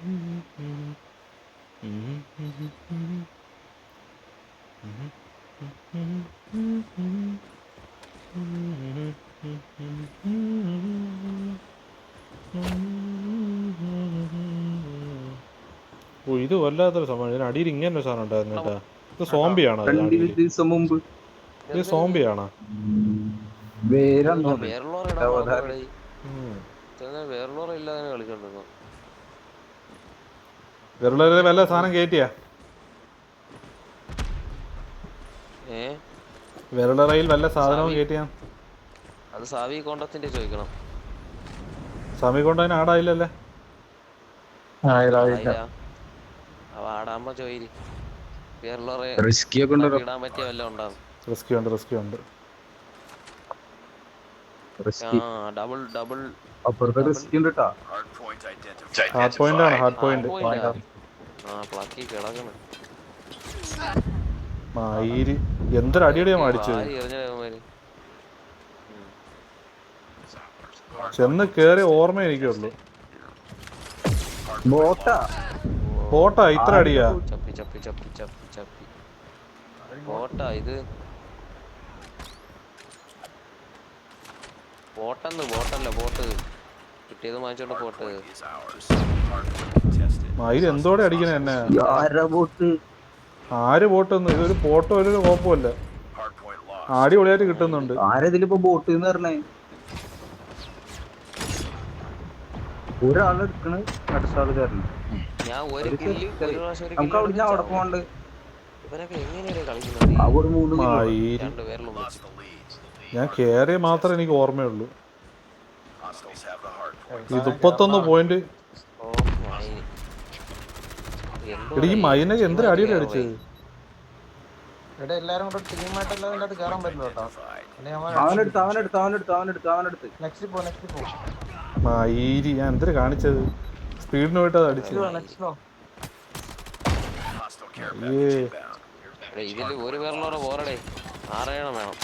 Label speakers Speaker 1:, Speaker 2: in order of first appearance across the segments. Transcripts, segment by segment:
Speaker 1: ഓ ഇത് വല്ലാത്തൊരു സംഭവം. ഇതിന് അടിയിൽ ഇങ്ങനെ ഒരു സാധനം ഉണ്ടായിരുന്നു കേട്ടാ. ഇത് സോംബിയാണോ?
Speaker 2: ദിവസം മുമ്പ്
Speaker 1: ഇത് സോംബിയാണോ?
Speaker 2: വേറെന്തോ
Speaker 1: വെറുതെ വല്ല സാധനം കയറ്റിയാ? വെറുളറയിൽ വല്ല സാധനവും കയറ്റിയാ?
Speaker 3: അത് സാവി കോണ്ടത്തിന്റെ ചോദിക്കണം.
Speaker 1: സമി കൊണ്ട് അതിന് ആടായില്ലല്ലേ?
Speaker 3: അവ ആടാകുമ്പോ ചോദിരി.
Speaker 2: റിസ്കി ഒക്കെ ഉണ്ടോ?
Speaker 3: ഇടാൻ പറ്റിയ വല്ല ഉണ്ടാവും.
Speaker 1: റിസ്കി ഉണ്ട്, റിസ്കി ഉണ്ട്.
Speaker 3: ഡബിൾ ഡബിൾ
Speaker 2: അപ്പുറത്തെ റിസ്കി ഉണ്ട് കേട്ടാ.
Speaker 1: ഹാർഡ് പോയിന്റ് ആണ്, ഹാർഡ് പോയിന്റ്.
Speaker 3: പ്ലക്കി കിടക്കണം.
Speaker 1: മയില് എന്തൊരു അടിയടിയാ മേടിച്ചത്. ചെന്ന് കേറി ഓർമ്മ എനിക്കുള്ളൂ. ബോട്ടാ ഇത്ര അടിയാ?
Speaker 3: ചപ്പി ചപ്പി ചപ്പി ചപ്പി ചപ്പി ബോട്ടാ ഇത്. ബോട്ടല്ല ബോട്ട്. കിട്ടിയത് വാങ്ങിച്ചോണ്ട് പോട്ട്.
Speaker 1: മയിൽ എന്തോടെ അടിക്കണേ എന്നെ? ആര് ബോട്ടെന്ന്? ഇതൊരു ബോട്ടോ ഒരു കോപ്പമല്ല. അടിപൊളിയായിട്ട് കിട്ടുന്നുണ്ട്.
Speaker 2: ആരതിലിപ്പോ ബോട്ട് എന്ന് പറഞ്ഞേ? ഒരാളെടുക്കണ്, അടുത്ത ആള് കയറണം. നമുക്ക് അവിടുന്ന് അവിടെ പോകണ്ട്.
Speaker 1: ഞാൻ കേറിയ മാത്രമേ എനിക്ക് ഓർമ്മയുള്ളൂ. ഇത് 31 പോയിന്റ്. എടീ ഈ മൈനൊക്കെ എന്തൊരു അടിയുടെ അടിച്ചത്.
Speaker 4: എല്ലാരും കൂടെ ടീമായിട്ടല്ലാതെ അതിനകത്ത് കയറാൻ പറ്റില്ല കേട്ടോ.
Speaker 1: മയിരി ഞാൻ എന്തൊരു കാണിച്ചത്. സ്പീഡിന് പോയിട്ട് അത് അടിച്ചു.
Speaker 3: ഇതില് ഒരു പേരിലോടെ പോരടേ. 6 എണ്ണം വേണം.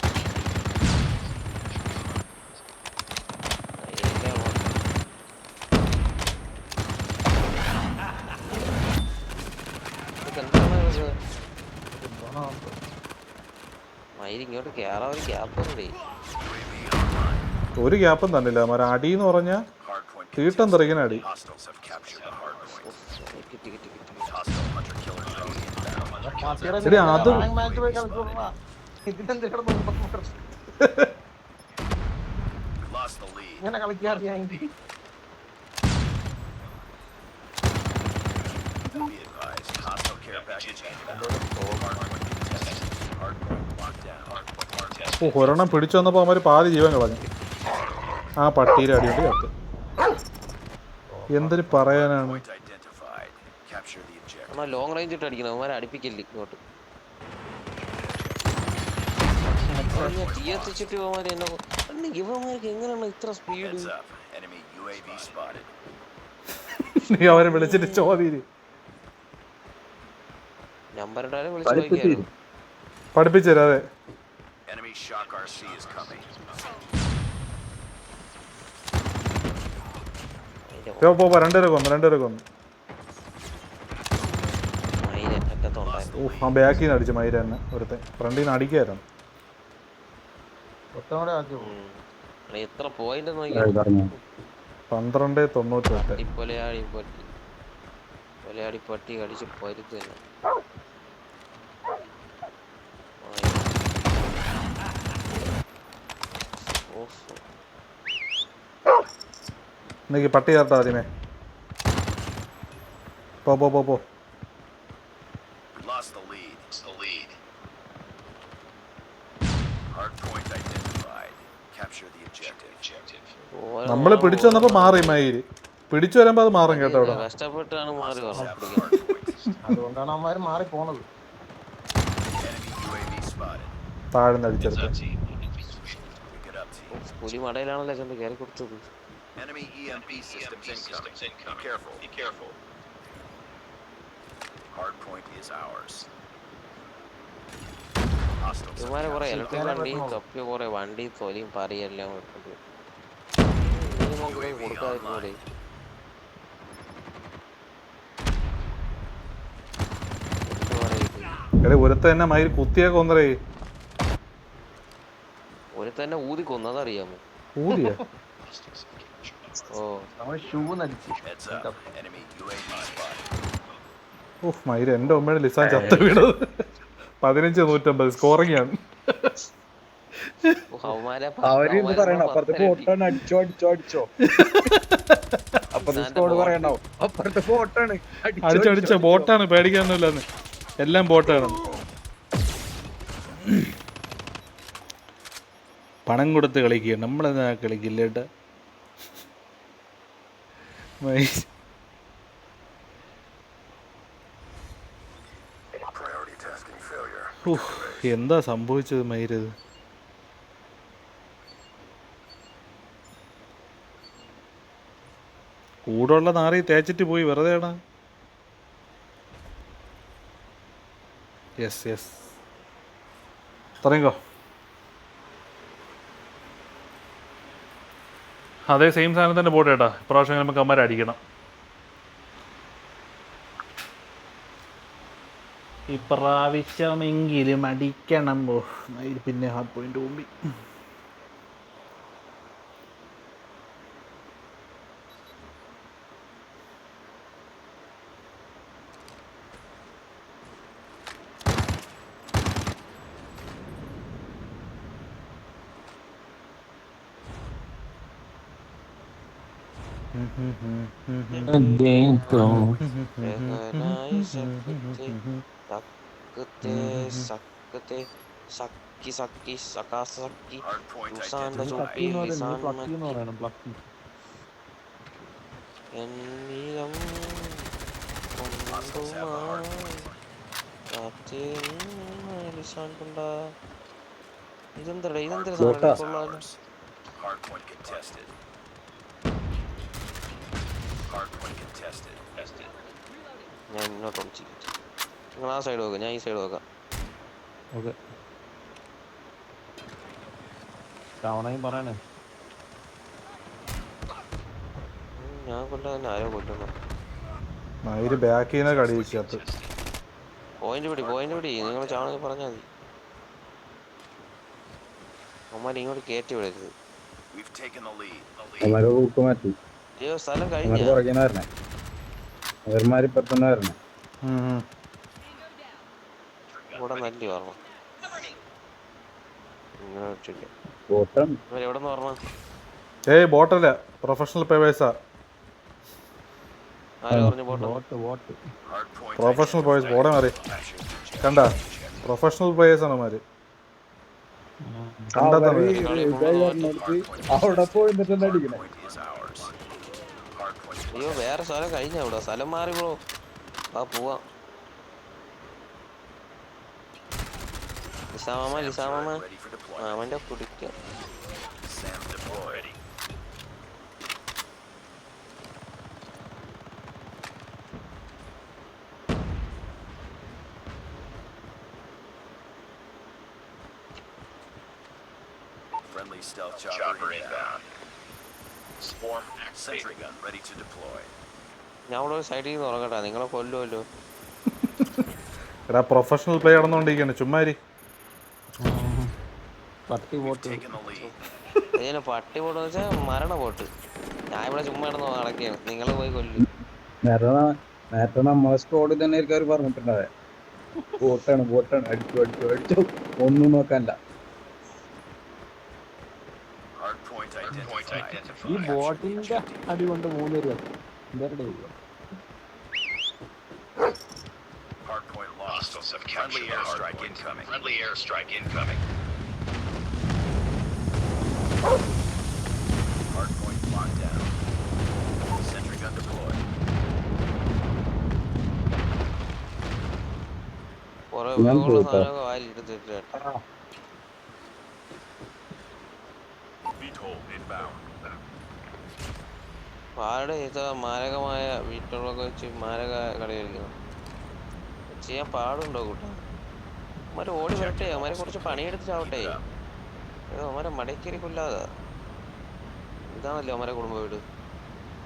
Speaker 3: മയില് ഇങ്ങോട്ട് കേറാൻ ഒരു ഗ്യാപ്പ് ഉണ്ടേ.
Speaker 1: ഒരു ഗ്യാപ്പും തന്നില്ല. മര അടി എന്ന് പറഞ്ഞാ തീട്ടം തെറിക്കുന്ന അടി. അത്
Speaker 4: ഇങ്ങനെ കളിക്കാറിയാ.
Speaker 1: ഒരെണ്ണം പിടിച്ചു വന്നപ്പോ അവന്മാര് പാതി ജീവൻ കളഞ്ഞു. ആ പട്ടിയുടെ അടിയുണ്ട് ചത്ത്. എന്തിന് പറയാനാണ്.
Speaker 3: ലോങ് റേഞ്ച് ഇട്ട് അടിക്കണം. അവന്മാരെ അടുപ്പിക്കില്ല ഇങ്ങോട്ട്. തീയത്തിച്ചിട്ട് ഇവന്മാര് എന്നെ ഇവന്മാർക്ക് എങ്ങനെയാണ് ഇത്ര സ്പീഡ്?
Speaker 1: നീ അവരെ വിളിച്ചിട്ട് ചോദ്യം
Speaker 3: നമ്പർ ഇട്ടാലും വിളിച്ചു
Speaker 1: പഠിപ്പിച്ചു തരാം. അതെ പോ രണ്ടുപേരെ കൊന്നു. ആ ബാക്കിൽ നിന്ന് അടിച്ചു മയിര തന്നെ. ഒരുത്തെ ഫ്രണ്ടിൽ നിന്ന് അടിക്കായിരുന്നു.
Speaker 3: എത്ര പോയിന്റ്
Speaker 1: 12.98.
Speaker 3: കൊലയാടി പട്ടി കടിച്ച് പരുത്ത് തന്നെ.
Speaker 1: ഇന്നേക്ക് പട്ടി ചേർത്താ ആദ്യമേ. പോ നമ്മള് പിടിച്ചു വന്നപ്പോ മാറി മയില്. പിടിച്ചു വരുമ്പോ അത് മാറും കേട്ടോ. അവിടെ
Speaker 3: കഷ്ടപ്പെട്ടാണ് മാറി.
Speaker 4: അതുകൊണ്ടാണ് അവന്മാര് മാറി പോണത്.
Speaker 1: താഴ്ന്ന് അടിച്ചെടുത്ത്
Speaker 3: പുലി മടയിലാണല്ലോ ചെന്ന് കയറി കൊടുത്തത്. ഇവന്മാരെ കുറെ ഇലക്ട്രിക് വണ്ടി തൊപ്പി കുറെ വണ്ടി തൊലിയും പറയെല്ലാം കൊടുക്കാതിരുന്നൂടെ?
Speaker 1: എടേ ഒരുത്ത തന്നെ മയില് കുത്തിയൊക്കെ ഒന്നരേ
Speaker 3: ഒരു തന്നെ ഊതി കൊന്നതറിയാമോ?
Speaker 1: ഊതിയ
Speaker 3: ഓ
Speaker 4: അവൻ ഷൂ നടിച്ചു.
Speaker 1: ഓഹ് മയില് എൻ്റെ ഉമ്മയുടെ ലിസാൻ ചത്ത വീണത് 15-150 സ്കോറിംഗ് ആണ്.
Speaker 2: അവര് ഇത് പറയണോ അപ്പുറത്തെ ബോട്ടാണ്, അടിച്ചോ അടിച്ചോ അടിച്ചോ. അപ്പുറത്തെ സ്കോഡ് പറയണോ അപ്പുറത്തെ ബോട്ടാണ്,
Speaker 1: അടിച്ചടിച്ച ബോട്ടാണ്, പേടിക്കാനൊന്നുമില്ലെന്ന്. എല്ലാം ബോട്ടാണ്. പണം കൊടുത്ത് കളിക്കുക, നമ്മളെന്താ കളിക്കില്ല കേട്ടാ. എന്താ സംഭവിച്ചത് മയിരത്? കൂടുള്ള നാറി തേച്ചിട്ട് പോയി വെറുതെയാടാ. യെസ് യെസ് തുടങ്ങിക്കോ. അതേ സെയിം സാധനം തന്നെ പോട്ടെ കേട്ടാ. ഇപ്രാവശ്യം നമുക്ക് അമ്മമാരെ അടിക്കണം. ഇപ്രാവശ്യമെങ്കിലും അടിക്കണം. ഓ പിന്നെ ഹാർഡ് പോയിന്റ് മുമ്പിൽ.
Speaker 3: ഇതെന്തടാ ഇതെന്തൊരു സാധനം? ഞാൻ ഇങ്ങോട്ട് ഒളിച്ചിട്ട് നിങ്ങൾ ആ സൈഡ് നോക്കാം, ഞാൻ ഈ സൈഡ് നോക്കാം.
Speaker 4: ഓക്കെ തവണയും പറയണേ.
Speaker 3: ഞാൻ കൊല്ലാൻ തന്നെ ആരോ കൊല്ലുന്നു.
Speaker 1: മയില് ബാക്കിൽ നിന്ന് കടിയിച്ചത്.
Speaker 3: പോയിന്റ് പിടി നിങ്ങൾ ചാവണമെങ്കിൽ പറഞ്ഞാൽ മതി. അമ്മ ഇങ്ങോട്ട് കയറ്റി വിടരുത്.
Speaker 2: മാറ്റി
Speaker 3: അയ്യോ സ്ഥലം കഴിഞ്ഞ
Speaker 2: പുറകിന്ന് വരണേ, അവന്മാര് ഇപ്പത്തന്നെ വരണേ.
Speaker 3: ഇവിടെ നല്ല പറഞ്ഞു
Speaker 2: ബോട്ടാണ്
Speaker 3: എവിടെ നിന്ന് പറഞ്ഞ?
Speaker 1: ഏയ് ബോട്ടല്ല, പ്രൊഫഷണൽ പേവേഴ്സാ.
Speaker 3: ആര് പറഞ്ഞു പോട്ടെ?
Speaker 1: പ്രൊഫഷണൽ പ്ലേയേഴ്സ് ബോടെ മാറി കണ്ട. പ്രൊഫഷണൽ പ്ലേയേഴ്സ് ആണ് മാര്.
Speaker 2: അവിടെ പോയി എന്നിട്ട് അടിക്കണേ.
Speaker 3: അയ്യോ വേറെ സ്ഥലം കഴിഞ്ഞ ഇവിടെ, സ്ഥലം മാറി ബ്രോ. ആ പോവാം. ലിസാമാമ മാമന്റെ കുടിക്ക.
Speaker 5: Friendly stealth chopper inbound. Swarm sentry gun ready to deploy.
Speaker 3: ഞാൻ ഇവിടെ ഒരു സൈഡിൽ നിന്ന് ഉറങ്ങട്ടാ, നിങ്ങളെ കൊല്ലുമല്ലോ.
Speaker 1: എടാ പ്രൊഫഷണൽ പ്ലേ നടന്നുകൊണ്ടിരിക്കുകയാണ്, ചുമ്മാരി.
Speaker 4: പട്ടി ബോട്ട്
Speaker 3: ഇതിന് പട്ടി പോട്ടെന്ന് വെച്ചാൽ മരണ പോട്ട്. ഞാൻ ഇവിടെ ചുമ്മാ കിടന്ന് നടക്കുകയാണ്, നിങ്ങൾ പോയി കൊല്ലും.
Speaker 2: നേരത്തെ നമ്മളെ സ്കോഡിൽ തന്നെ ആൾക്കാർ പറഞ്ഞിട്ടുണ്ടാവേ ബോട്ടാണ് ബോട്ടാണ്, അടിച്ചു അടിച്ചു അടിച്ചു, ഒന്നും നോക്കാനല്ല.
Speaker 4: ഈ ബോട്ടിന്റെ അടി കൊണ്ട് 3 രൂപ
Speaker 5: Hardpoint lost. Friendly airstrike incoming. Friendly airstrike incoming. Hardpoint locked down. Sentry gun deployed.
Speaker 3: കുറെ ഉപയോഗമുള്ള സാധനമൊക്കെ വാരി എടുത്തിട്ട് ആരുടെ ചെയ്ത മാരകമായ വീട്ടുകളൊക്കെ വെച്ച് മാരക കളികളിക്കുന്നു. ചെയ്യാൻ പാടുണ്ടോ കൂട്ടാ? അവന്മാരെ ഓടി വരട്ടെ, അവന്മാരെ കുറച്ച് പണിയെടുത്തിട്ടാവട്ടെ. അവന്മാരെ മടക്കേറി കൊല്ലാതെ. ഇതാണല്ലോ അവന്മാരെ കുടുംബ വീട്.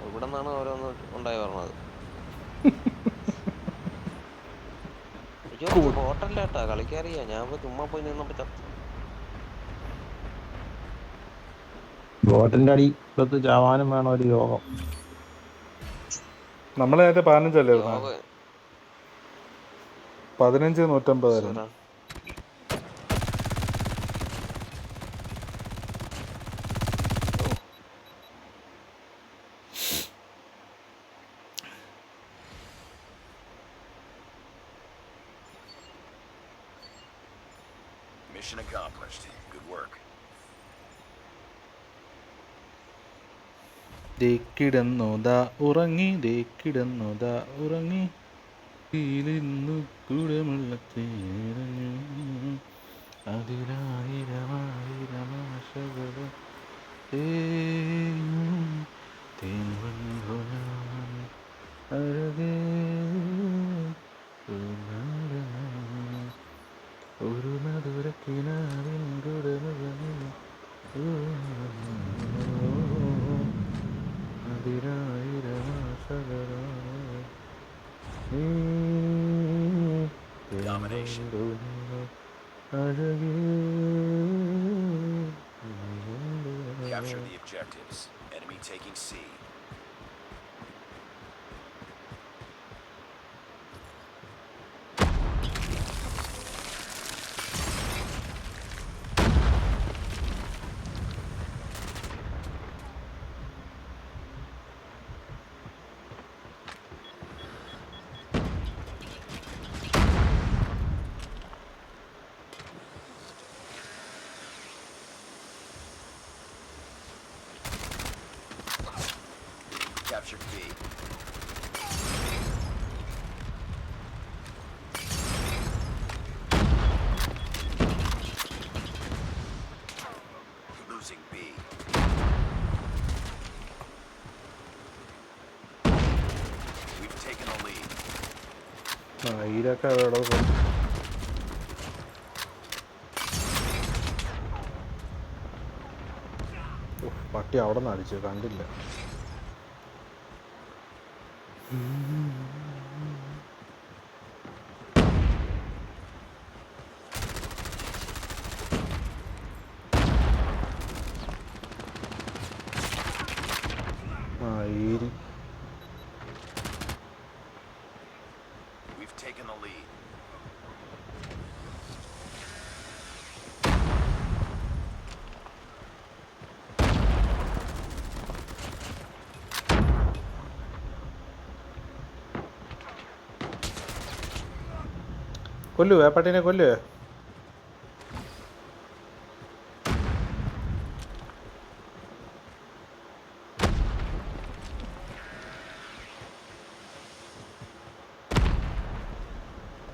Speaker 3: ഇവിടെ നിന്നാണ് ഓരോന്ന് ഉണ്ടായി പറഞ്ഞത്. അയ്യോ ബോട്ടല്ല കേട്ടാ കളിക്കറിയാ ഞാൻ ഇപ്പൊ ചുമ്മാ പോയി നിന്നപ്പോ ചത്തു.
Speaker 4: ബോട്ടിന്റെ അടി ഇപ്പത്ത് ചാവാനും വേണം ഒരു യോഗം.
Speaker 1: നമ്മളെ നേരത്തെ 15
Speaker 3: യോഗ
Speaker 1: 15-150
Speaker 3: സുര
Speaker 5: Mission accomplished. Good work.
Speaker 1: ദേക്കിടന്നോദാ ഉറങ്ങി ദേക്കിടന്നോദാ ഉറങ്ങി ിന്നു കുടമുള്ള തേരഞ്ഞു അതിലായിരമായിരമാശകൾ അഴകേ ഒരു മധുരക്കിനാവിൻ കുടമുകളിൽ
Speaker 5: Domination. Capture the objectives. Enemy taking C. Captured B. Losing B. We've taken the lead.
Speaker 1: ഈരൊക്കെ അവിടെ പോയി. ഉഫ്, പട്ടി അവിടെ നിന്ന് അടിച്ചു കണ്ടില്ല. ഈരി
Speaker 5: We've taken the lead.
Speaker 1: കൊല്ലുവേ പട്ടീനെ കൊല്ലുവേ.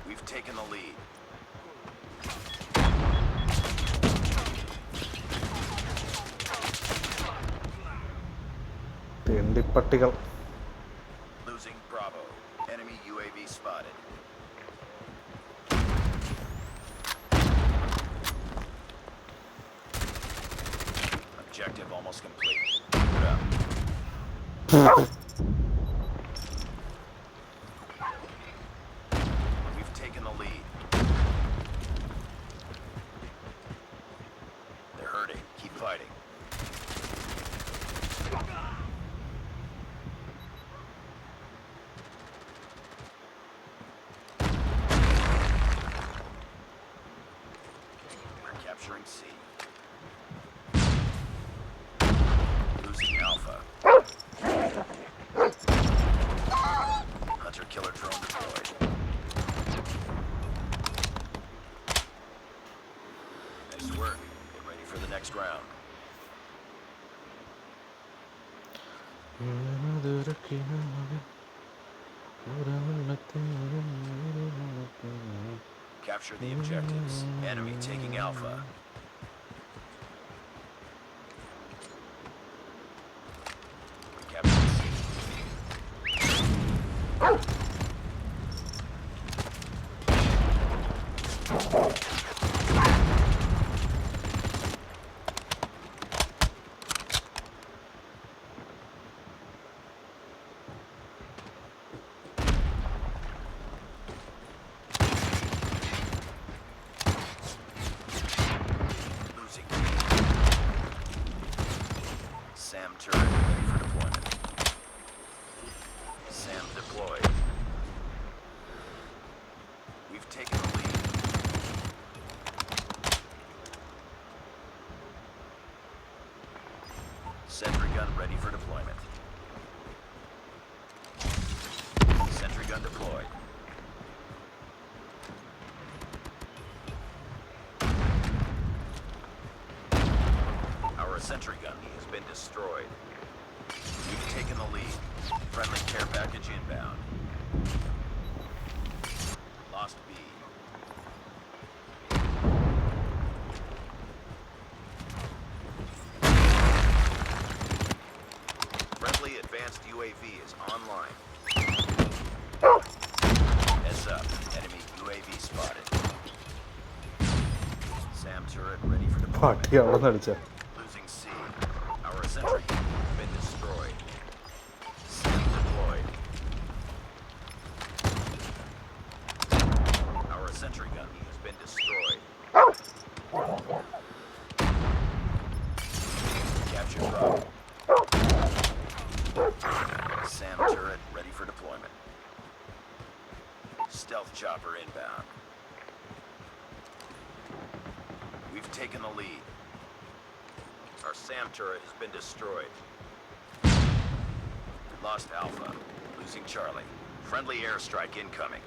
Speaker 5: We've taken the lead.
Speaker 1: തെണ്ടിപ്പട്ടികൾ.
Speaker 5: Losing Bravo. Enemy UAV spotted. Objective almost complete. Put up. We've taken the lead. They're hurting. Keep fighting. We're capturing C. Losing Alpha. Hunter killer drone deployed. Nice work. Get ready for the next round. Capture the objectives. Enemy taking Alpha. We captured C. deployed. We've taken the lead. Sentry gun ready for deployment. Sentry gun deployed. Our sentry gun has been destroyed. We've taken the lead. Friendly care package inbound. Lost B. Friendly advanced UAV is online. Heads up. Enemy UAV spotted. SAM turret ready for deployment.
Speaker 1: പട്ടി അവിടെ നിന്ന് അടിച്ച
Speaker 5: Losing C. Our sentry has been destroyed. SAM deployed. Our sentry gun has been destroyed. Capture Bravo. SAM turret ready for deployment. Stealth chopper inbound. We've taken the lead. Our SAM turret has been destroyed. Lost Alpha. Losing Charlie. Friendly airstrike incoming.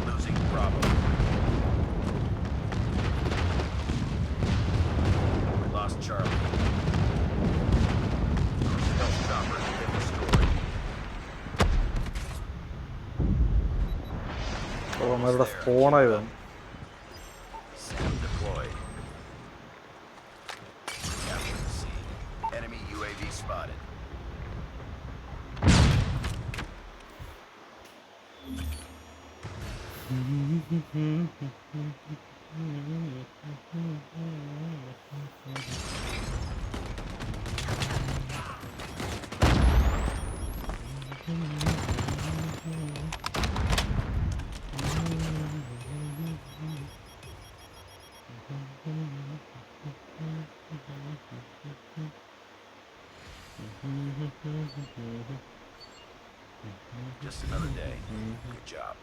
Speaker 5: Losing Bravo. We lost Charlie. Our stealth chopper has been destroyed.
Speaker 1: അവന്മാരുടെ സ്പോണായി വന്നു.
Speaker 5: SAM deployed. Capture the scene. Enemy UAV spotted. Just another day. Good job.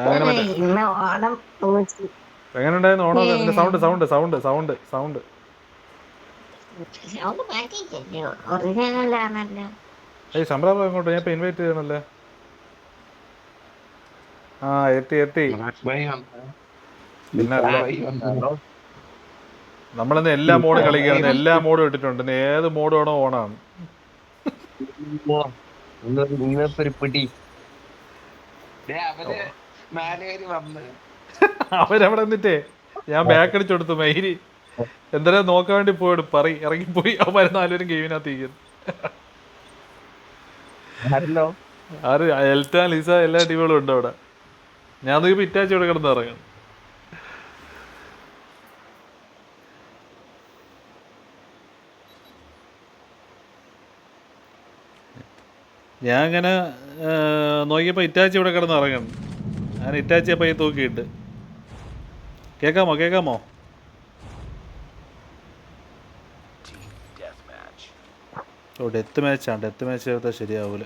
Speaker 1: അങ്ങനെ മറ്റേ
Speaker 6: ഇന്ന് ഓണം പൂച്ചി
Speaker 1: എങ്ങനെ ഉണ്ടായിരുന്നു ഓണം? അതിന്റെ sound sound sound sound sound
Speaker 6: sound മാറ്റിയില്ലല്ലോ, ഒറിജിനലാണല്ലോ.
Speaker 1: ഏയ് സംഭ്രാമം എങ്ങോട്ട്? ഞാൻ ഇപ്പൊ ഇൻവൈറ്റ് ചെയ്യണല്ലേ. ആ എത്തി എത്തി. പിന്നെ നമ്മളിന്ന് എല്ലാ മോഡും കളിക്കുകയാണ്. എല്ലാ മോഡും ഇട്ടിട്ടുണ്ട്. ഇന്ന് ഏത് മോഡ് വേണോ ഓണാണ്. അവരവിടെ നിന്നിട്ടേ ഞാൻ ബാക്ക് അടിച്ചു കൊടുത്തു. മൈരി എന്തായാലും നോക്കാൻ വേണ്ടി പോയിടും ഇറങ്ങിപ്പോയി. അവന്മാര് നാലുപേരും ഗെയിമിനകത്തിരിക്കുന്നു. ആര് എൽറ്റ ലിസ എല്ലാ ടീമുകളും ഉണ്ട് അവിടെ. ഞാൻ നോക്കിയപ്പോ ഇറ്റാച്ചി ഇവിടെ കിടന്ന് ഇറങ്ങണം. ഞാൻ ഇങ്ങനെ നോക്കിയപ്പോൾ ഇറ്റാച്ചി ഇവിടെ കിടന്ന് ഇറങ്ങണം. ഞാൻ ഇറ്റാച്ചിയെ പയ്യെ തൂക്കിയിട്ട്. കേൾക്കാമോ കേൾക്കാമോ?
Speaker 5: Team deathmatch.
Speaker 1: ഓ ഡെത്ത് മാച്ചാണ്. ഡെത്ത് മാച്ച് ചെയ്താൽ ശരിയാവൂല.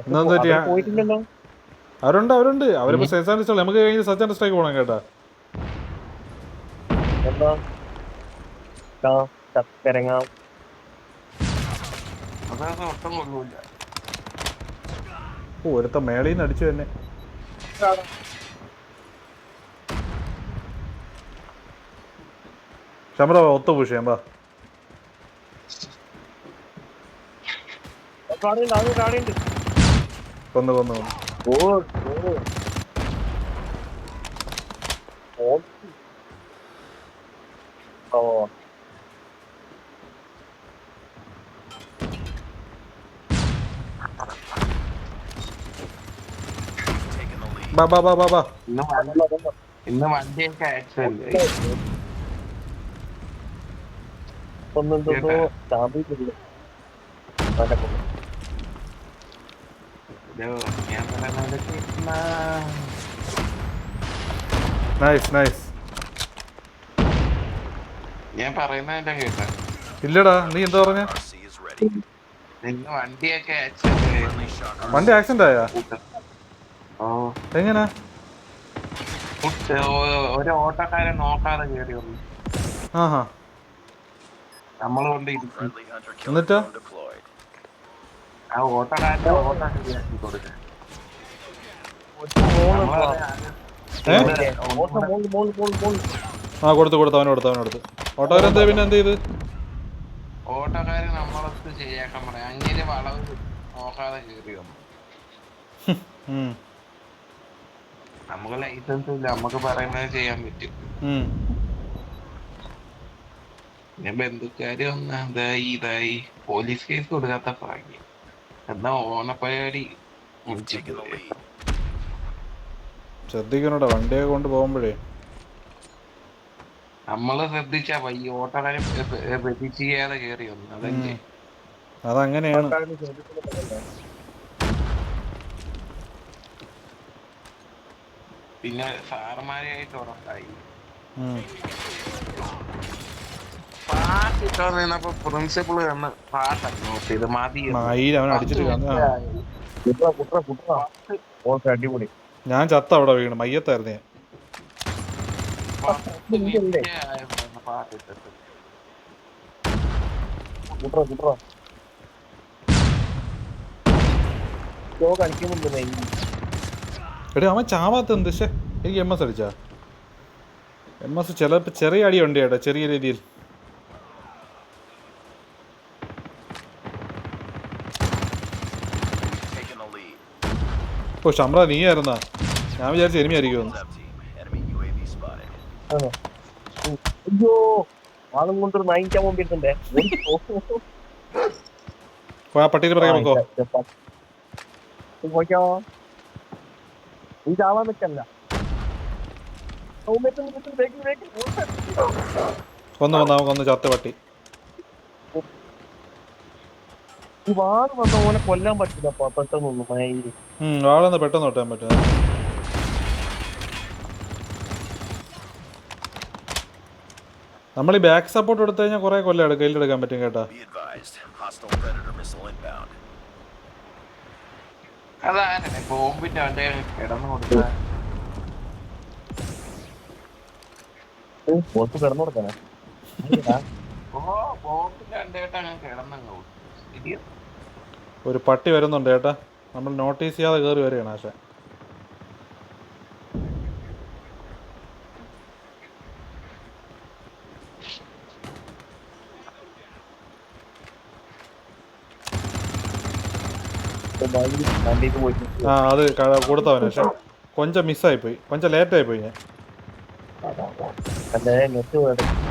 Speaker 1: എന്താ പറ്റിയ? അവരുണ്ട് അവരുണ്ട്. അവരിപ്പോ സെസാൻ സ്റ്റൈൽ നമുക്ക് കഴിഞ്ഞ് സച്ചാൻ സ്ട്രൈക്ക് പോകണം കേട്ടാ. ഓ ഒരുത്ത മേളീന്ന് അടിച്ചു തന്നെ. ശമ്പറ ഒത്ത പൂഷയാ. കൊന്നു കൊന്നു കൊന്നു.
Speaker 5: Taking the lead.
Speaker 1: ബാ ബാ ബാ ബാ ബാ.
Speaker 4: ഇന്ന് വണ്ടിയൊക്കെ ആക്സിഡന്റ് ഞാൻ പറയുന്നത് കേൾക്കുന്ന
Speaker 1: നൈസ് നൈസ്.
Speaker 4: ഞാൻ പറയുന്നതിന്റെ കേട്ട
Speaker 1: ഇല്ലടാ, നീ എന്താ പറഞ്ഞ?
Speaker 5: RC is ready.
Speaker 4: നിങ്ങൾ വണ്ടിയൊക്കെ ആക്സിഡന്റ്
Speaker 5: Friendly shock
Speaker 1: വണ്ടി ആക്സിഡന്റ് ആയാ?
Speaker 4: ഓ
Speaker 1: എങ്ങനെ?
Speaker 4: ഒരു ഓട്ടോക്കാരൻ നോക്കാതെ കയറി വന്നു.
Speaker 1: ആഹാ.
Speaker 4: നമ്മൾ കൊണ്ട് ഇരിക്കും.
Speaker 5: friendly hunter killer
Speaker 1: എന്നിട്ട്?
Speaker 5: drone deployed.
Speaker 4: ആ ഓട്ടോക്കാരന്റെ ഓട്ടോ ശരിയാക്കി കൊടുക്കാൻ.
Speaker 1: ഏ? ആ കൊടുത്തു അവന് കൊടുത്തു. ഓട്ടോരെന്താ പിന്നെ എന്ത് ചെയ്ത്?
Speaker 4: ഓട്ടോക്കാരൻ നമ്മളൊത്ത് ശരിയാക്കാൻ പറയാം. അങ്ങനെ വളവ് നോക്കാതെ കയറി വന്നു.
Speaker 1: ഉം.
Speaker 4: നമുക്ക് ലൈസൻസ് ഇല്ല, നമുക്ക് പറയുന്നത് ചെയ്യാൻ പറ്റും. പിന്നെ ബന്ധുക്കാര് വന്ന ഇതായി പോലീസ് കേസ് കൊടുക്കാത്ത ഭാഗ്യം. എന്നാ ഓണപ്പരിപാടി
Speaker 5: You've taken the lead.
Speaker 1: ശ്രദ്ധിക്കണോടാ വണ്ടിയൊക്കെ കൊണ്ട് പോകുമ്പോഴേ.
Speaker 4: നമ്മള് ശ്രദ്ധിച്ചാ ഈ ഓട്ടോക്കാരൻ രജിസ്റ്റർ ചെയ്യാതെ കയറി വന്നു. അതല്ലേ
Speaker 1: അതങ്ങനെയാണ്.
Speaker 4: പിന്നെ സാറുമാരായിട്ട് ഉറപ്പായി.
Speaker 1: ഉം.
Speaker 4: പാട്ടിട്ടോ നിന്നപ്പോ പ്രിൻസിപ്പിൾ വന്ന് പാട്ടൊക്കെ നോട്ട് ചെയ്ത് മതി.
Speaker 1: മയിൽ അവൻ അടിച്ചിട്ട് വന്നു.
Speaker 2: അടിപൊളി.
Speaker 1: ഞാൻ ചത്ത അവിടെ വീണ് മയ്യത്തായിരുന്നു ഞാൻ.
Speaker 4: പാട്ടിട്ടിട്ട്
Speaker 1: എടാ അവൻ ചാവാത്ത എന്ത്? പക്ഷേ എനിക്ക് MS അടിച്ചാ. MS ചിലപ്പോൾ ചെറിയ അടിയുണ്ട് ചേട്ടാ, ചെറിയ രീതിയിൽ.
Speaker 5: You've taken the lead.
Speaker 1: ഓ ഷമ്ര നീയായിരുന്നാ? ഞാൻ വിചാരിച്ച എനിമി ആയിരിക്കുമെന്ന്.
Speaker 5: Up team. Enemy UAV spotted.
Speaker 2: അയ്യോ ആളും കൊണ്ടൊരു നയിക്കാൻ വേണ്ടിട്ടുണ്ടേ.
Speaker 1: ആ പട്ടിയിൽ പറയാൻ നോക്കോ.
Speaker 2: പോയിക്കോ, നീ ചാവാൻ നിൽക്കല്ല.
Speaker 1: കൊന്ന് ചത്ത പട്ടി.
Speaker 2: ഈ വാട് വന്ന പോലെ കൊല്ലാൻ പറ്റില്ല പെട്ടെന്നൊന്നും.
Speaker 1: വാളൊന്ന് പെട്ടെന്ന് ഒട്ടാൻ പറ്റും. നമ്മൾ ഈ ബാക്ക് സപ്പോർട്ട് എടുത്തു കഴിഞ്ഞാൽ കുറെ കൊല്ലം കയ്യിലെടുക്കാൻ പറ്റും കേട്ടാ.
Speaker 5: Be advised. Hostile predator missile inbound.
Speaker 4: അതാരനെ ബോംബിന്റെ അവന്റെ കിടന്നു കൊടുത്ത
Speaker 2: കിടന്നു കൊടുക്കാനാ.
Speaker 4: ഓ ബോംബിന്റെ അവന്റെ കേട്ട് അങ്ങനെ കിടന്നങ്ങ് ശരിയാ.
Speaker 1: ഒരു പട്ടി വരുന്നുണ്ട് ചേട്ടാ, നമ്മൾ നോട്ടീസ് ചെയ്യാതെ കയറി വരികയാണ്. പക്ഷേ ആ അത് കൊടുത്തവന്. പക്ഷെ കൊഞ്ചം മിസ്സായിപ്പോയി, കൊഞ്ചം ലേറ്റായിപ്പോയി ഞാൻ.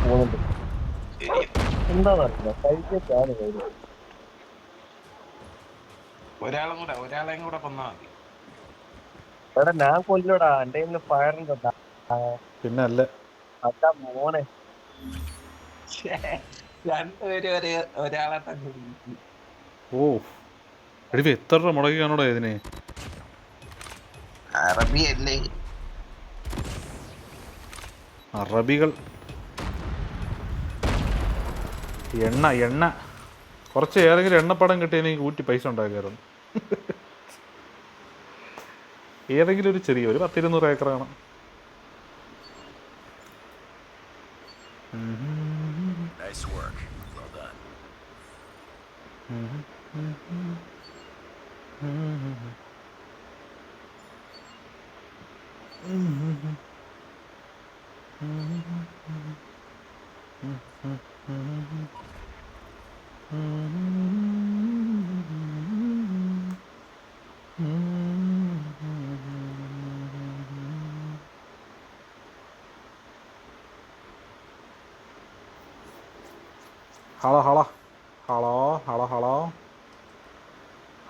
Speaker 2: പോകുന്നുണ്ട് എന്താണെന്നറിയില്ല.
Speaker 4: ഒരാളെയും കൂടെ കൊന്നാ മതി.
Speaker 2: എടാ ഞാൻ കൊല്ലോടാ, എന്റെ ഫയറുണ്ട്.
Speaker 1: പിന്നെ അല്ലേ
Speaker 2: അതാ മോനെ.
Speaker 4: രണ്ടുപേരും ഒരാളെ തന്നെ വിളിക്കും.
Speaker 1: ഓ എടി എത്ര രൂപ മുടക്കി കാണൂടാ ഇതിന്.
Speaker 4: അറബി അല്ലേ?
Speaker 1: അറബികൾ. എണ്ണ കുറച്ച് ഏതെങ്കിലും എണ്ണപ്പടം കിട്ടിയെങ്കിൽ ഊറ്റി പൈസ ഉണ്ടാക്കായിരുന്നു. ഏതെങ്കിലും ഒരു ചെറിയ ഒരു 10-200 ഏക്കർ കാണാം.
Speaker 5: Nice work. Well done.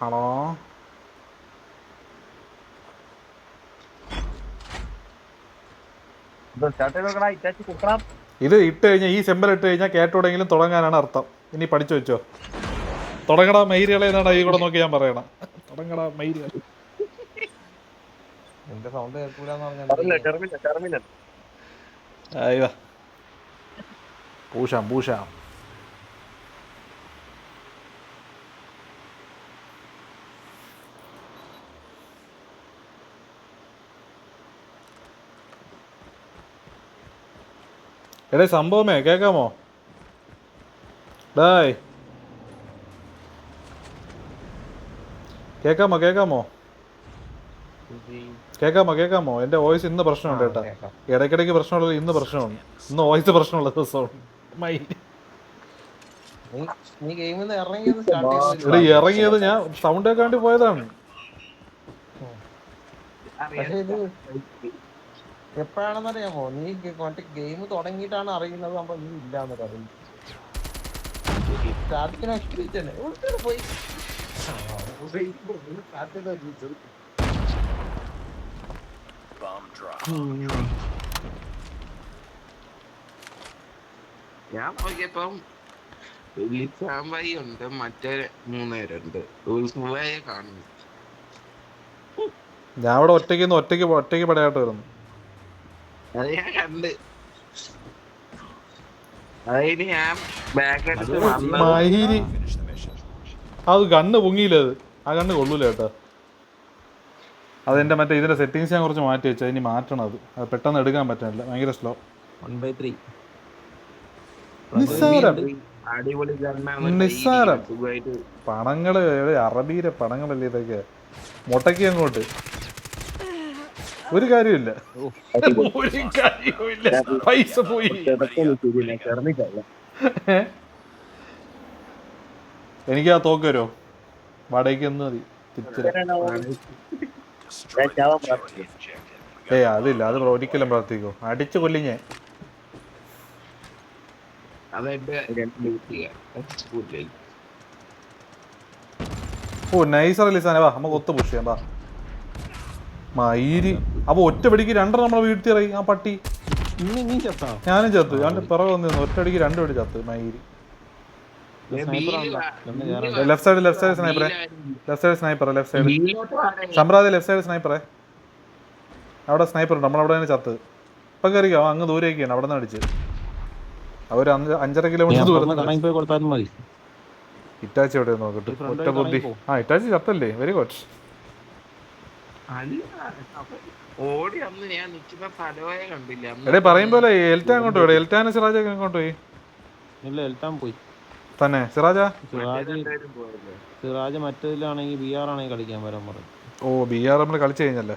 Speaker 1: Hello. ഇത് ഇട്ട് കഴിഞ്ഞാൽ ഈ സെമ്പൽ ഇട്ട് കഴിഞ്ഞാൽ കേട്ടോടെങ്കിലും തുടങ്ങാനാണ് അർത്ഥം. ഇനി പഠിച്ചു വെച്ചോ. തുടങ്ങടാ മൈരികളെ എന്നാണ് ഈ കൂടെ നോക്കി ഞാൻ പറയണം. അടങ്ങടാ മയില്.
Speaker 2: എന്റെ സൗണ്ട് കേൾക്കൂലെന്ന് പറഞ്ഞാൽ
Speaker 1: അയ്യോ പൂശാം പൂശാം. എടേ സംഭവമേ കേക്കാമോ? ഡായ് കേക്കാമോ കേക്കാമോ കേക്കാമോ കേക്കാമോ? എൻ്റെ വോയിസ് ഇന്ന് പ്രശ്നമുണ്ട് കേട്ടാ. ഇടയ്ക്കിടയ്ക്ക് പ്രശ്നമുള്ളത് ഇന്ന് പ്രശ്നമുണ്ട്. ഇന്ന് വോയിസ് പ്രശ്നമുള്ള ദിവസമാണ്.
Speaker 2: നീ ഗെയിമിൽ നിന്ന് ഇറങ്ങിയത്
Speaker 1: ഇവിടെ ഇറങ്ങിയത് ഞാൻ സൗണ്ട് കേൾക്കാണ്ടി പോയതാണ്.
Speaker 2: പക്ഷെ ഇത് എപ്പോഴാണെന്നറിയാമോ? നീ മറ്റേ ഗെയിം തുടങ്ങിയിട്ടാണ് അറിയുന്നത് നമ്മൾ നീ ഇല്ലാന്നൊക്കെ അറിയും. സ്റ്റാർട്ടിങ്ങിന് എക്സ്പീരിയൻസ് തന്നെ പോയി
Speaker 5: Bomb drop.
Speaker 4: ഞാൻ നോക്കിയപ്പം ലിസാമ്പായി ഉണ്ട്, മറ്റേ 3 പേരുണ്ട്. ഉത്സവയെ കാണുന്നു.
Speaker 1: ഞാൻ ഇവിടെ ഒറ്റയ്ക്ക് പടയായിട്ട് വരുന്നു.
Speaker 4: അത് ഞാൻ കണ്ട്. അതിന് ഞാൻ ബാക്ക് അടിച്ച് വന്നത്.
Speaker 1: മയിരി
Speaker 5: Finish the mission.
Speaker 1: അത് കണ്ണ് പൊങ്ങിയില്ല. അത് ആ കണ്ണ് കൊള്ളൂല കേട്ടോ. അതെൻ്റെ മറ്റേ ഇതിൻ്റെ സെറ്റിങ്സ് ഞാൻ കുറച്ച് മാറ്റി വെച്ചാൽ ഇനി മാറ്റണം. അത് പെട്ടെന്ന് എടുക്കാൻ പറ്റുന്നില്ല, ഭയങ്കര സ്ലോ.
Speaker 2: 1/3
Speaker 1: നിസ്സാരം
Speaker 4: അടിപൊളി
Speaker 1: നിസ്സാരം
Speaker 4: സുഖമായിട്ട്
Speaker 1: പടങ്ങള്, അറബിയിലെ പടങ്ങളല്ലേ ഇതൊക്കെ. മുട്ടയ്ക്ക് അങ്ങോട്ട് ഒരു കാര്യമില്ല, ഒരു കാര്യമില്ല. പൈസ പോയി. എനിക്ക് ആ തോക്ക് വരുമോ? വാടകയ്ക്ക് എന്ന് മതി.
Speaker 5: Destroy the majority objective.
Speaker 1: ഏയ് അതില്ല, അത് ഒരിക്കലും പ്രവർത്തിക്കോ. അടിച്ചു കൊല്ലിഞ്ഞേ.
Speaker 4: അതെന്റെ
Speaker 1: ഓ നൈസർ ലിസാനെ, വാ നമുക്ക് ഒത്ത് പുഷ് ചെയ്യാം. വാ മയിരി. അപ്പൊ ഒറ്റ പിടിക്ക് 2 നമ്മളെ വീഴ്ത്തി ഇറങ്ങി ആ പട്ടി. ഞാനും ചത്ത്. ഞാൻ പിറകെ വന്നിരുന്നു. ഒറ്റയടിക്ക് 2 പേര് ചത്ത്. മയിരി. ലെഫ്റ്റ് സൈഡ് സ്നൈപ്പറെ. ലെഫ്റ്റ് സൈഡ് സമ്പ്രാദി. ലെഫ്റ്റ് സൈഡ് സ്നൈപ്പറെ. അവിടെ സ്നൈപ്പർ ഉണ്ട്. നമ്മളവിടെ തന്നെ ചത്ത്. ഇപ്പം കയറിക്കോ. അങ്ങ് ദൂരേക്കാണ്. അവിടെ നിന്ന് അടിച്ച്. അവർ 5.5 കിലോമീറ്റർ ദൂരം. ഇറ്റാച്ചി എവിടെ നോക്കട്ടെ. ഒറ്റ ബുദ്ധി. ആ ഇറ്റാച്ചി ചത്തല്ലേ. Very good.
Speaker 4: ഓടി അന്ന് ഞാൻ നിൽക്കുന്ന സ്ഥലമേ കണ്ടില്ല.
Speaker 1: എടേ പറയും പോലെ എൽറ്റ അങ്ങോട്ട് പോയി. എൽറ്റാനെ സിറാജൊക്കെ അങ്ങോട്ട് പോയി.
Speaker 2: ഇല്ല എൽത്താൻ പോയി
Speaker 1: തന്നെ സിറാജ.
Speaker 2: സിറാജ് മറ്റേതിലാണെങ്കിൽ BR ആണെങ്കിൽ കളിക്കാൻ വരാൻ പറഞ്ഞു.
Speaker 1: ഓ BR നമ്മൾ കളിച്ചു കഴിഞ്ഞല്ലേ.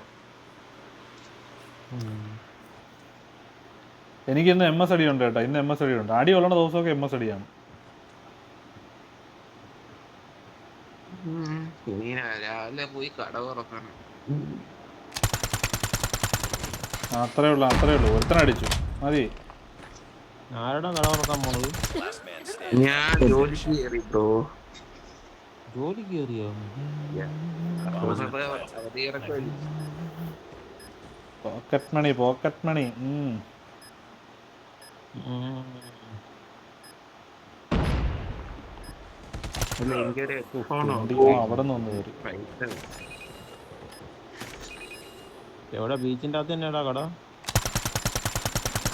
Speaker 1: എനിക്ക് ഇന്ന് MS അടി ഉണ്ട് കേട്ടോ. ഇന്ന് MS അടി ഉണ്ട്. അടി ഉള്ള ദിവസമൊക്കെ MS അടിയാണ്.
Speaker 4: രാവിലെ പോയി കട തുറക്കണം.
Speaker 1: അത്രേ ഉള്ളൂ. ഒരുത്തനടിച്ചു മതി.
Speaker 2: ആരുടെ കട തുറക്കാൻ പോണത്?
Speaker 5: Last man standing.
Speaker 4: ഞാൻ ജോലിക്ക് കയറി ബ്രോ.
Speaker 2: ജോലിക്ക് കയറിയോ?
Speaker 1: Pocket money. അവിടെ നിന്ന് കയറി.
Speaker 2: എവിടെ? ബീച്ചിന്റെ അകത്ത് തന്നെയാടാ കട?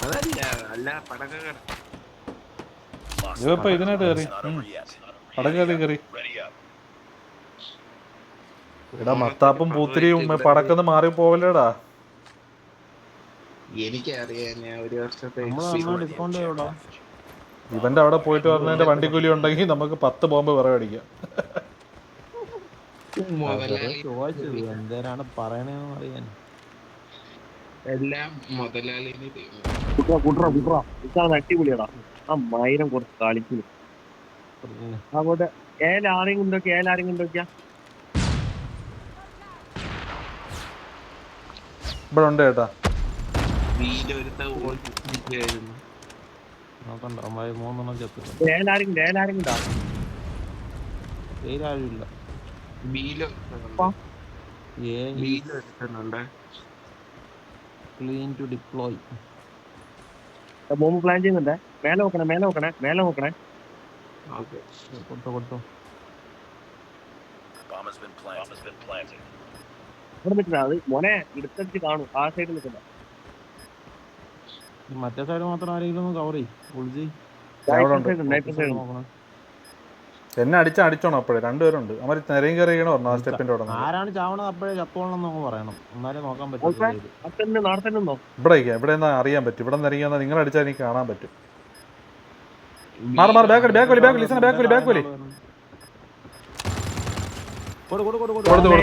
Speaker 4: അതല്ല, അല്ല പടക്കട.
Speaker 1: ഇതിപ്പോ ഇതിനായിട്ട് കയറി. പടക്കകത്ത് കയറി.
Speaker 5: Ready up.
Speaker 1: എടാ മത്താപ്പും പൂത്തിരിയും പടക്കന്ന് മാറി പോവല്ലേടാ.
Speaker 4: എനിക്കറിയാം, ഞാൻ ഒരു വർഷത്തെ
Speaker 2: ഡിസ്കൗണ്ട് എവിടാ?
Speaker 1: ഇവന്റെ അവിടെ പോയിട്ട് പറഞ്ഞതിന്റെ വണ്ടിക്കൂലി ഉണ്ടെങ്കിൽ നമുക്ക് 10 ബോംബ് വിറക് അടിക്കാം.
Speaker 2: ചോദിച്ചത് എന്തേരാണ് പറയണേന്ന് അറിയാൻ.
Speaker 4: എല്ലാം മുതലാളിന്
Speaker 7: അടിപൊളിയാടാ. ആ മൈരം കുറച്ച് കളിക്കുന്നു. അങ്ങോട്ട് ഏലാരെങ്കിലും ഉണ്ടോക്കിയാ
Speaker 1: ഇവിടെ ഉണ്ട് ചേട്ടാ.
Speaker 2: നോക്കണ്ട, 3 ചത്തു.
Speaker 7: ഏലാരെങ്കിലും
Speaker 2: പേരാരുമില്ല. Clean to deploy.
Speaker 7: Bomb plan ചെയ്യുന്നുണ്ടേ. മേലെ നോക്കണേ.
Speaker 2: കൊടുത്തോ.
Speaker 5: Bomb has been planted.
Speaker 7: ഇവിടെ നിൽക്കുന്ന അത് മോനെ എടുത്തടിച്ച് കാണും ആ സൈഡിൽ നിൽക്കുന്ന
Speaker 8: മറ്റേ സൈഡ് മാത്രം ആരെങ്കിലും ഒന്ന് കവർ ചെയ്യും ഒളിച്ച്
Speaker 7: നൈറ്റ് സൈഡ്
Speaker 8: നോക്കണം.
Speaker 1: എന്നെ അടിച്ചോണം അപ്പോഴേ രണ്ടുപേരുണ്ട് അവർ നിരയും കയറിയണോ പറഞ്ഞു ആ സ്റ്റെപ്പിന്റെ അവിടെ നിന്ന്.
Speaker 8: ആരാണ് ചാവണത് അപ്പോഴേ ചത്തോളണം എന്നൊക്കെ പറയണം, എന്നാലേ നോക്കാൻ പറ്റും.
Speaker 7: അത്തന്നെ നാളെ തന്നെ ഉണ്ടോ
Speaker 1: ഇവിടെ ഇവിടെ എന്നാ അറിയാൻ പറ്റും. ഇവിടെ നിന്ന് ഇറങ്ങിയാൽ നിങ്ങൾ അടിച്ചാൽ എനിക്ക് കാണാൻ പറ്റും. മാറി ബാക്ക് വലി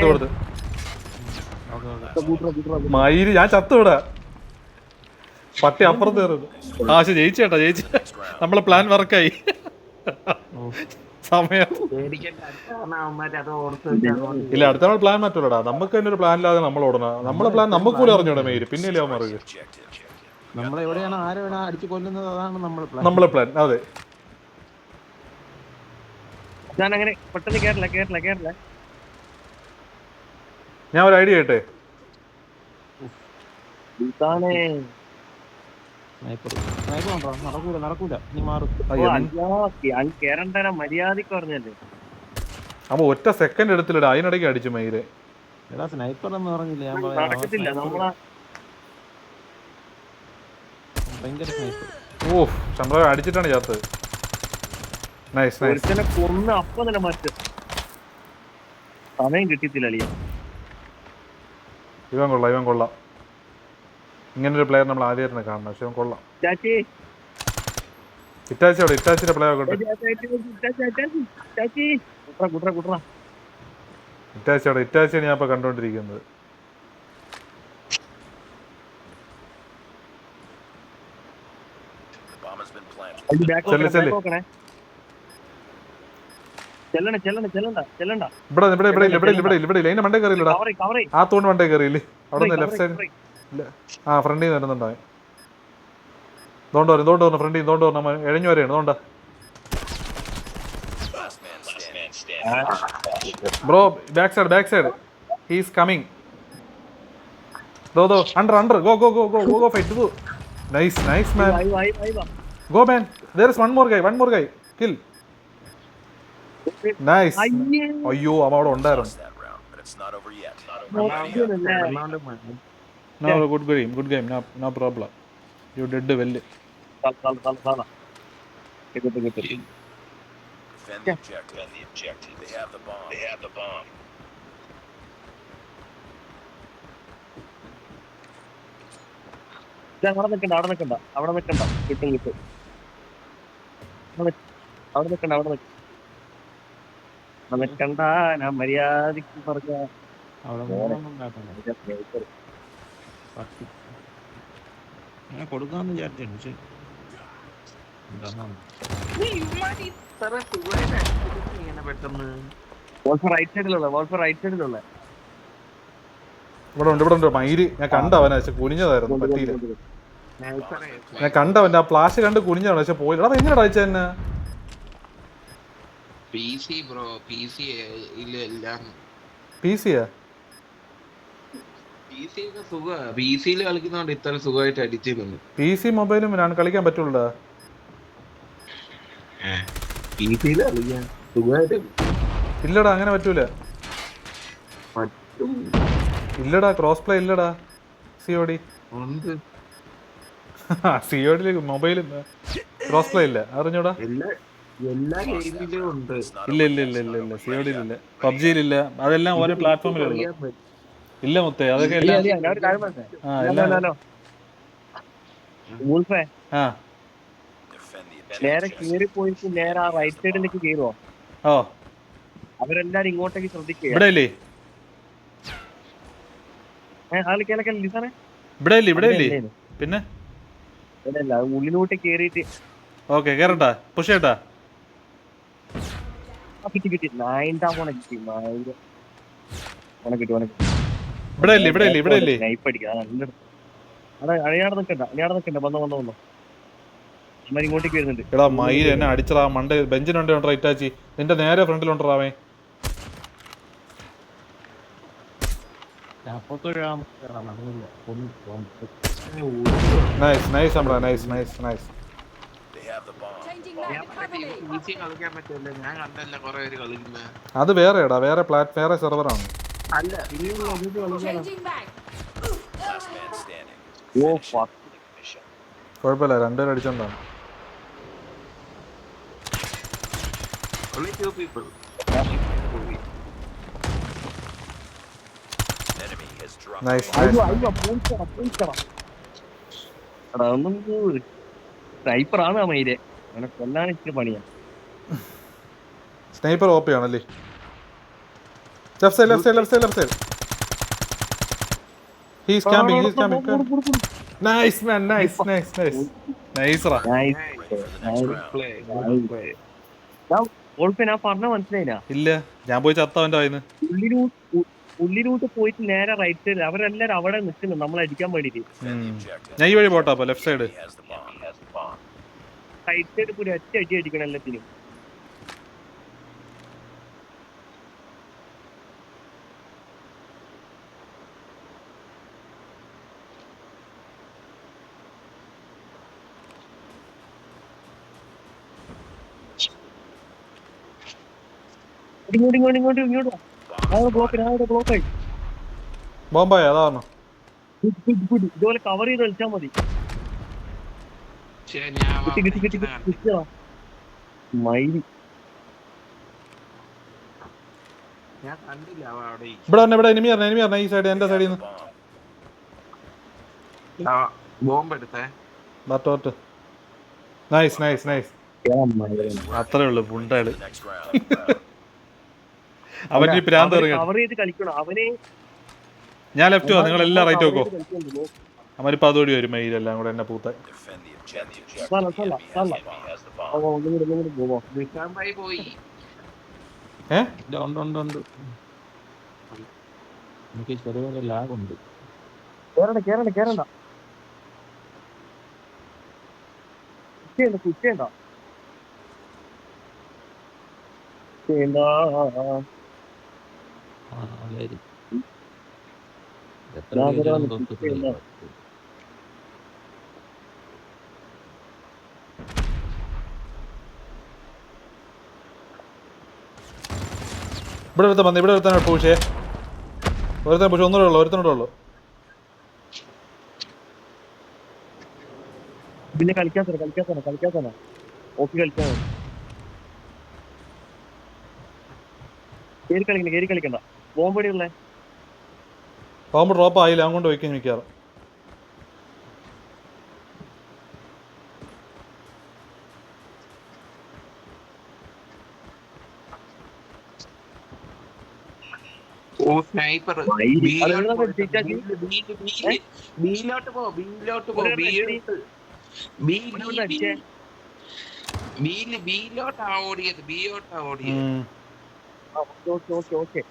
Speaker 1: കൊടുത്ത് മയില് ഞാൻ ചത്തുവിടാ. പട്ടി അപ്പുറത്ത് കയറുന്നു. ആശ ജയിച്ചേട്ടാ ജയിച്ചു. നമ്മളെ പ്ലാൻ വർക്കായി. സമയം ഇല്ല, അടുത്ത നാൾ പ്ലാൻ മാറ്റൂലടാ. നമുക്ക് തന്നെ ഒരു പ്ലാൻ ഇല്ലാതെ നമ്മൾ ഓടണം. നമ്മളെ പ്ലാൻ നമുക്ക് കൂടെ അറിഞ്ഞൂടെ മെയില്, പിന്നെ അവൻ മറുക
Speaker 8: നമ്മളെവിടെയാണ് ആരെ വേണ അടിച്ചു കൊല്ലുന്നത്, അതാണ്
Speaker 1: നമ്മളെ പ്ലാൻ. അതെ,
Speaker 7: ഞാൻ അങ്ങനെ പെട്ടെന്ന് കേറില്ല
Speaker 1: ഞാൻ ഒരു ഐഡിയ കേട്ടെ.
Speaker 8: നടക്കൂല നീ മാറും.
Speaker 7: കേറണ്ട മര്യാദക്ക് പറഞ്ഞല്ലേ.
Speaker 1: അപ്പൊ ഒറ്റ സെക്കൻഡ് എടുത്തില്ലടാ, അതിനിടയ്ക്ക് അടിച്ചു മയില്.
Speaker 8: എടാ സ്നൈപ്പർ എന്ന് പറഞ്ഞില്ല ഞാൻ
Speaker 7: നടക്കത്തില്ല നമ്മളെ
Speaker 8: ഭയങ്കര സ്നൈപ്പർ.
Speaker 1: ഓ ചന്ദ്രൻ അടിച്ചിട്ടാണ് ചാത്തത്. Nice nice.
Speaker 7: ഒരുത്തനെ കൊന്ന് അപ്പൊ തന്നെ മാറ്റും. സമയം കിട്ടിയിട്ടില്ല അളിയ.
Speaker 1: ഇവൻ കൊള്ളാം. ഇങ്ങനൊരു പ്ലെയർ നമ്മൾ ആദ്യമായിട്ടാണ് കാണുന്നത്. പക്ഷെ ഇവൻ കൊള്ളാം. ഇറ്റാച്ചിയുടെ പ്ലെയർ ആകട്ടെ. ഇറ്റാച്ചിയാണ് ഞാൻ ഇപ്പൊ കണ്ടോണ്ടിരിക്കുന്നത്.
Speaker 5: The bomb has been planted.
Speaker 7: ചെല്ലണ്ട
Speaker 1: ഇവിടെ അതിന്റെ മണ്ടേ കയറിയില്ലടാ. ആ തൂണ് മണ്ടേ കയറിയില്ലേ? അവിടെ നിന്ന് ലെഫ്റ്റ് സൈഡ് ആ ഫ്രണ്ടിൽ നിന്ന് വരുന്നുണ്ടാവും. തോണ്ട് വരണം ഫ്രണ്ടിൽ നിന്ന് തോണ്ട് വരണം. എഴഞ്ഞു വരെയാണ് തോണ്ട. Bro back side he's coming. ദോ under go fight. Go nice man. Go man. there is one more guy kill. Nice. അയ്യോ അവൻ അവിടെ ഉണ്ടായിരുന്നു.
Speaker 5: Lost that round, but it's not over yet.
Speaker 1: No, good game. No problem. You did well.
Speaker 5: Defend the objective. They have the bomb.
Speaker 7: അവിടെ നിൽക്കണ്ട കിട്ടും അവിടെ നിൽക്കണ്ട. ഞാൻ മര്യാദക്ക് പറഞ്ഞ
Speaker 8: അവിടെ ഞാൻ കൊടുക്കാന്ന് വിചാരിച്ചു. പക്ഷെ
Speaker 7: റൈറ്റ് സൈഡിലുള്ള
Speaker 1: ഇവിടെ ഉണ്ട് മയില്. ഞാൻ കണ്ടവനെ പക്ഷെ കുനിഞ്ഞതായിരുന്നു, പറ്റിയില്ല. ഞാൻ കണ്ടവന്റെ ആ ഫ്ലാഷ് കണ്ട് കുനിഞ്ഞതാണ് പക്ഷെ പോയില്ല. അപ്പൊ എങ്ങനെയാ അയച്ച തന്നെ?
Speaker 4: കളിക്കുന്നോണ്ട് ഇത്ര സുഖമായിട്ട് അടിച്ചിരുന്നു.
Speaker 1: PC മൊബൈലും ഞാൻ കളിക്കാൻ പറ്റുള്ളൂ. ഇല്ലടാ അങ്ങനെ പറ്റൂല. ഇല്ലടാ ക്രോസ് പ്ലേ ഇല്ലടാ. COD മൊബൈലും ക്രോസ് പ്ലേ ഇല്ല. അറിഞ്ഞൂടാ?
Speaker 4: എല്ലാ ഗെയിമിലും ഉണ്ട്.
Speaker 1: ഇല്ല COD പബ്ജിയിലില്ല. അതെല്ലാം ഓരോ പ്ലാറ്റ്ഫോമിലുള്ള. ഇല്ല മുത്തേ അതൊക്കെ
Speaker 7: നേരെ കേറി പോയിട്ട് നേരെ ആ റൈറ്റ് സൈഡിലേക്ക് കയറുവോ?
Speaker 1: ഓ
Speaker 7: അവരെല്ലാരും ഇങ്ങോട്ടേക്ക് ശ്രദ്ധിക്കുക.
Speaker 1: ഇവിടെ ഇല്ലേ? പിന്നെ
Speaker 7: ഉള്ളിലോട്ട് കേറിയിട്ട്
Speaker 1: ഓക്കെ കേറട്ടാ പുഷ് ചെയ്യട്ടാ.
Speaker 7: കിട്ടി
Speaker 1: ഇവിടെ ഇല്ലേ?
Speaker 7: നൈപ്പ് അടിക്കാം. അണിയാടെ നിക്കണ്ട വന്നോ അമ്മ ഇങ്ങോട്ടേക്ക് വരുന്നുണ്ട്.
Speaker 1: എടാ മയിൽ എന്നെ അടിച്ചടാ മണ്ട. ബെഞ്ചിനുണ്ടോ ഇറ്റാച്ചി നിന്റെ നേരെ ഫ്രണ്ടിലുണ്ടാവേ. Nice nice.
Speaker 5: have the bomb.
Speaker 4: ഞാൻ PC കളിക്കാൻ പറ്റില്ല, ഞാൻ കണ്ടല്ല കുറെ പേര് കളിക്കുന്നത്.
Speaker 1: അത് വേറെടാ, വേറെ സെർവറാണ്.
Speaker 4: അല്ല ഇനിയുള്ള എനിക്ക് കളിക്കാൻ
Speaker 5: Last man standing.
Speaker 7: Oh
Speaker 5: Finish it. Mission.
Speaker 1: കുഴപ്പമില്ല, രണ്ടുപേരും അടിച്ചോണ്ടാണ്.
Speaker 4: only 2 people.
Speaker 5: Enemy has dropped.
Speaker 1: Nice
Speaker 7: അയ്യോ
Speaker 1: നൈസ്.
Speaker 7: അയ്യോ പോയിച്ചടാ എടാ ഒന്നും സ്നൈപ്പറാണ് ആ മയിലെ അവനെ കൊല്ലാൻ ഇച്ചിരി പണിയാ.
Speaker 1: സ്നൈപ്പർ ഓപ്പി ആണല്ലേ. Left side. He's camping. Nice man, nice. Nice റാ.
Speaker 7: ഞാൻ പറഞ്ഞ മനസ്സിലായില്ല.
Speaker 1: ഇല്ല, ഞാൻ പോയി ചത്തവന്റെ വായിന്ന്.
Speaker 7: ഉള്ളിലൂട്ട് പോയിട്ട് നേരെ റൈറ്റ് സൈഡ് അവരെല്ലാരും അവിടെ നിൽക്കുന്നു നമ്മൾ അടിക്കാൻ വേണ്ടിട്ട്.
Speaker 1: ഞാൻ ഈ വഴി പോട്ടാ, അപ്പൊ left side.
Speaker 5: He has the bomb.
Speaker 7: Right side കൂടി ഒറ്റ അടി അടിക്കണം എല്ലാത്തിനും. ഇങ്ങോട്ട് ബ്ലോക്കായി.
Speaker 1: ബോംബായ അതാ പറഞ്ഞു.
Speaker 7: ഇതുപോലെ കവർ ചെയ്ത് കളിച്ചാൽ മതി.
Speaker 4: പക്ഷേ ഞാൻ
Speaker 7: കിട്ടിയതാ മൈലി.
Speaker 4: ഞാൻ കണ്ടില്ല അവ അവിടെ
Speaker 1: ഇവിടെ എനിമി പറഞ്ഞ ഈ സൈഡ്, എന്റെ സൈഡിൽ നിന്ന്.
Speaker 4: ബോംബ് എടുത്തേ.
Speaker 1: ബർട്ടോട്ട്. നൈസ്. അത്രേ ഉള്ളു പുണ്ടാള്.
Speaker 5: Next round.
Speaker 1: അവന്റെ പ്രാന്ത് ഇറങ്ങി.
Speaker 7: കവർ ചെയ്ത് കളിക്കണം അവനെ.
Speaker 1: ഞാൻ ലെഫ്റ്റ് പോവാ, നിങ്ങൾ എല്ലാം റൈറ്റ് നോക്കോ. അവരിപ്പോ അതോടി വരും മയിലെല്ലാം കൂടെ എന്നെ പൂത്ത.
Speaker 5: Defend the objective.
Speaker 7: സല്ല.
Speaker 5: Enemy has the bomb.
Speaker 4: വിക്രംഭായി പോയി.
Speaker 8: ഉണ്ട്. എനിക്ക് ചെറിയൊരു ലാഗ് ഉണ്ട്.
Speaker 7: കേറണ്ട. കുറ്റേണ്ട.
Speaker 8: എത്ര പേരാണെന്ന് തോന്നുന്നു.
Speaker 1: ഇവിടെ ഒരുത്തന്നെ പൂഷേ. ഒരുത്തനോടെ ഉള്ളു.
Speaker 7: പിന്നെ കളിക്കാത്തന്നെ ഓക്കെ കളിക്കാൻ. കേറി കളിക്കണ്ട. ബോംബടി ഉള്ളേ.
Speaker 1: ബോംബ് ഡ്രോപ്പ് ആയില്ല, അങ്ങോട്ട് വയ്ക്കാൻ മിക്കാറ്.
Speaker 4: ഓ സ്നൈപ്പർ. ബിയിലോട്ട് പോ. ബിയിലോട്ടാ ഓടിയത്.
Speaker 7: ഓക്കെ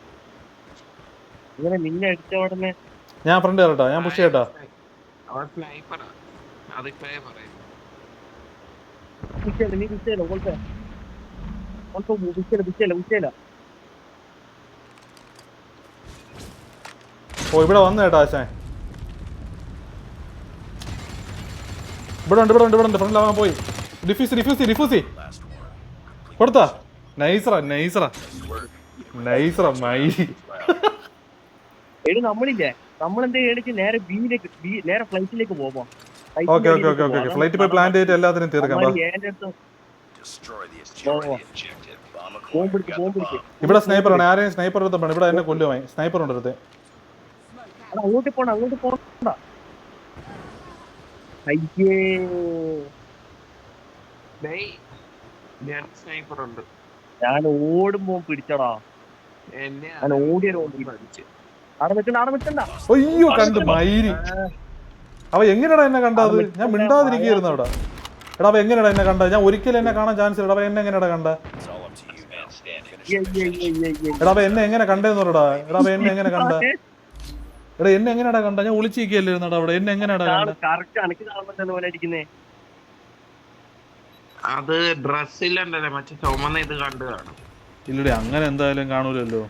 Speaker 7: ഇങ്ങനെ നിന്നെ അടിച്ച ഉടനെ
Speaker 1: ഞാൻ ഫ്രണ്ട് കയറട്ടാ, ഞാൻ പുഷ് ചെയ്യട്ടാ.
Speaker 4: അവൻ സ്നൈപ്പറാ, അതിപ്പോഴേ പറയും.
Speaker 7: നീ വിളിച്ചില്ല.
Speaker 1: ഓ ഇവിടെ വന്നു കേട്ടാ ആശാൻ. ഇവിടെ ഉണ്ട് ഫ്രണ്ടിൽ അവൻ പോയി. ഡിഫ്യൂസ് കൊടുത്താ. നൈസറാ മൈലി.
Speaker 7: എടി നമ്മളില്ലേ നമ്മളെന്താ കാണിച്ച് നേരെ ഫ്ലൈറ്റിലേക്ക് പോവാം.
Speaker 1: ഓക്കെ ഫ്ലൈറ്റ് പോയി പ്ലാൻ ചെയ്തിട്ട് എല്ലാത്തിനും തീർക്കാം.
Speaker 5: Destroy the objective.
Speaker 7: ബോംബ്
Speaker 1: ഇവിടെ സ്നൈപ്പറാണ്, ആരെയും സ്നൈപ്പർ എടുത്തപ്പോൾ ഇവിടെ എന്നെ കൊല്ലുമായി. സ്നൈപ്പർ ഉണ്ട് അടുത്ത്.
Speaker 7: അങ്ങോട്ട് പോണ്ട. അയ്യേ
Speaker 4: സ്നൈപ്പർ ഉണ്ട്.
Speaker 7: ഞാൻ ഓടുമ്പോ പിടിച്ചടാ. ഞാൻ ഓടിയൊരു
Speaker 1: അയ്യോ കണ്ട് മയിരി. അവ എങ്ങനെയാടാ എന്നെ കണ്ടത്? ഞാൻ മിണ്ടാതിരിക്കുന്നു അവിടെ. എടാ അവ എങ്ങനെയാടാ എന്നെ കണ്ടത്? ഞാൻ ഒരിക്കലും എന്നെ കാണാൻ ചാൻസ് ഇല്ല. അവ എന്നെ എങ്ങനെയാടാ കണ്ട? എടാ അവ എന്നെ എങ്ങനെ കണ്ടെന്ന് പറയടാ. എടാ അവ എന്നെ എങ്ങനെ കണ്ട? എടാ എന്നെ എങ്ങനെയാടാ കണ്ട? ഞാൻ ഒളിച്ചിരിക്കല്ലായിരുന്നടാ അവിടെ. എന്നെ എങ്ങനെയാടാ കണ്ട?
Speaker 4: അത് ഡ്രസ്സിലുണ്ടല്ലേ മറ്റേ ചുമന്ന ഇത് കണ്ടു കാണും.
Speaker 1: ഇല്ലടി അങ്ങനെ എന്തായാലും കാണൂലല്ലോ.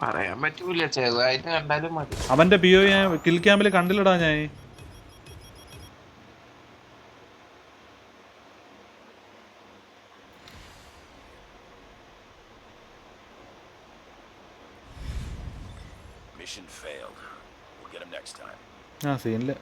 Speaker 4: പറയാൻ പറ്റൂല, ചെറുതായിട്ട് കണ്ടാലും മതി.
Speaker 1: അവന്റെ പിഒ ഞാൻ കിൽ ക്യാമ്പിൽ കണ്ടില്ലടാ ഞാൻ.
Speaker 5: Mission failed. We'll get him next time.
Speaker 1: ആ സീനില്